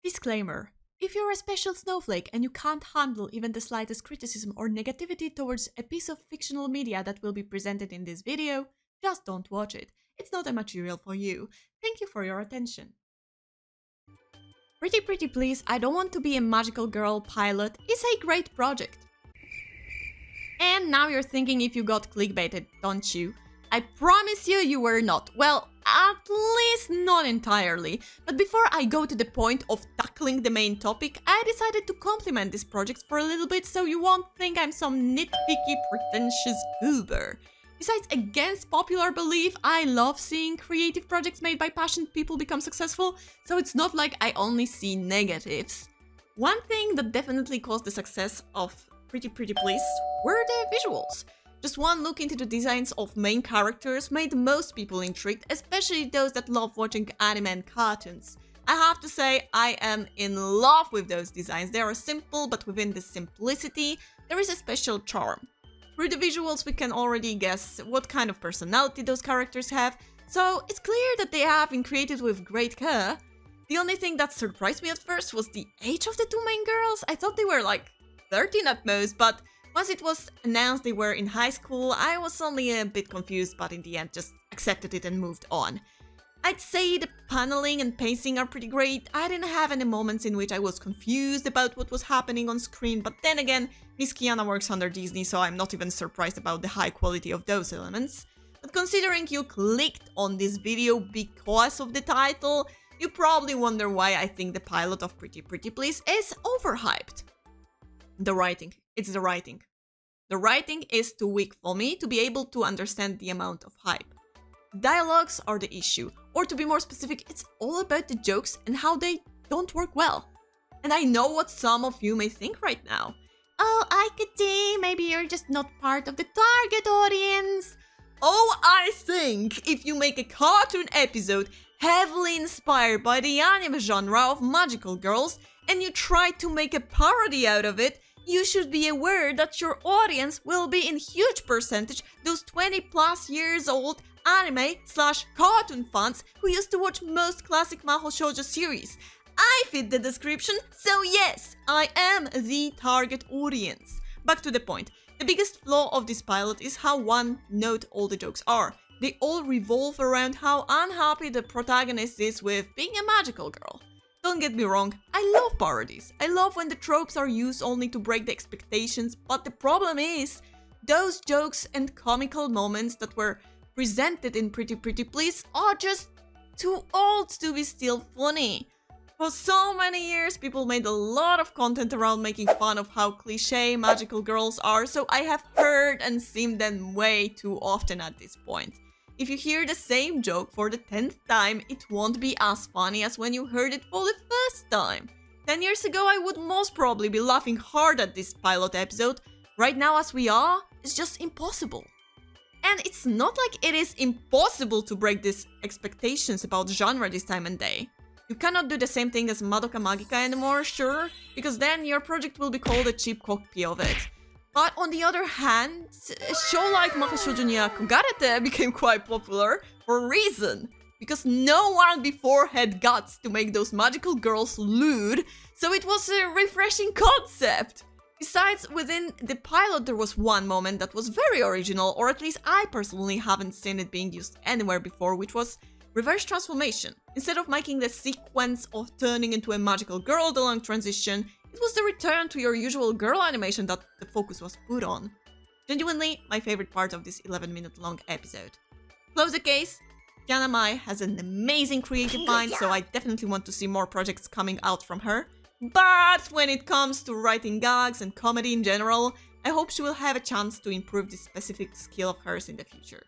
Disclaimer. If you're a special snowflake and you can't handle even the slightest criticism or negativity towards a piece of fictional media that will be presented in this video, just don't watch it. It's not a material for you. Thank you for your attention. Pretty Pretty Please, I Don't Want to Be a Magical Girl pilot is a great project. And now you're thinking if you got clickbaited, don't you? I promise you were not. Well, at least not entirely. But before I go to the point of tackling the main topic, I decided to compliment this project for a little bit so you won't think I'm some nitpicky, pretentious goober. Besides, against popular belief, I love seeing creative projects made by passionate people become successful, so it's not like I only see negatives. One thing that definitely caused the success of Pretty Pretty Please were the visuals. Just one look into the designs of main characters made most people intrigued, especially those that love watching anime and cartoons. I have to say, I am in love with those designs. They are simple, but within the simplicity, there is a special charm. Through the visuals, we can already guess what kind of personality those characters have, so it's clear that they have been created with great care. The only thing that surprised me at first was the age of the two main girls. I thought they were like 13 at most, but once it was announced they were in high school, I was only a bit confused, but in the end just accepted it and moved on. I'd say the paneling and pacing are pretty great. I didn't have any moments in which I was confused about what was happening on screen, but then again, Miss Kiana works under Disney, so I'm not even surprised about the high quality of those elements. But considering you clicked on this video because of the title, you probably wonder why I think the pilot of Pretty Pretty Please is overhyped. The writing. It's the writing. The writing is too weak for me to be able to understand the amount of hype. The dialogues are the issue, or to be more specific, it's all about the jokes and how they don't work well. And I know what some of you may think right now. Oh, Aikeji, maybe you're just not part of the target audience. Oh, I think if you make a cartoon episode heavily inspired by the anime genre of magical girls and you try to make a parody out of it, you should be aware that your audience will be in huge percentage those 20+ years old anime/cartoon fans who used to watch most classic Mahou Shoujo series. I fit the description, so yes, I am the target audience. Back to the point. The biggest flaw of this pilot is how one-note all the jokes are. They all revolve around how unhappy the protagonist is with being a magical girl. Don't get me wrong, I love parodies. I love when the tropes are used only to break the expectations, but the problem is, those jokes and comical moments that were presented in Pretty Pretty Please are just too old to be still funny. For so many years, people made a lot of content around making fun of how cliché magical girls are, so I have heard and seen them way too often at this point. If you hear the same joke for the 10th time, it won't be as funny as when you heard it for the first time. 10 years ago, I would most probably be laughing hard at this pilot episode. Right now, as we are, it's just impossible. And it's not like it is impossible to break these expectations about genre this time and day. You cannot do the same thing as Madoka Magica anymore, sure, because then your project will be called a cheap copy of it. But on the other hand, a show like Mahou Shoujo ni Kogarete became quite popular for a reason. Because no one before had guts to make those magical girls lewd, so it was a refreshing concept. Besides, within the pilot there was one moment that was very original, or at least I personally haven't seen it being used anywhere before, which was reverse transformation. Instead of making the sequence of turning into a magical girl the long transition, it was the return to your usual girl animation that the focus was put on. Genuinely, my favorite part of this 11-minute long episode. Close the case. Kiana Mai has an amazing creative mind, so I definitely want to see more projects coming out from her. But when it comes to writing gags and comedy in general, I hope she will have a chance to improve this specific skill of hers in the future.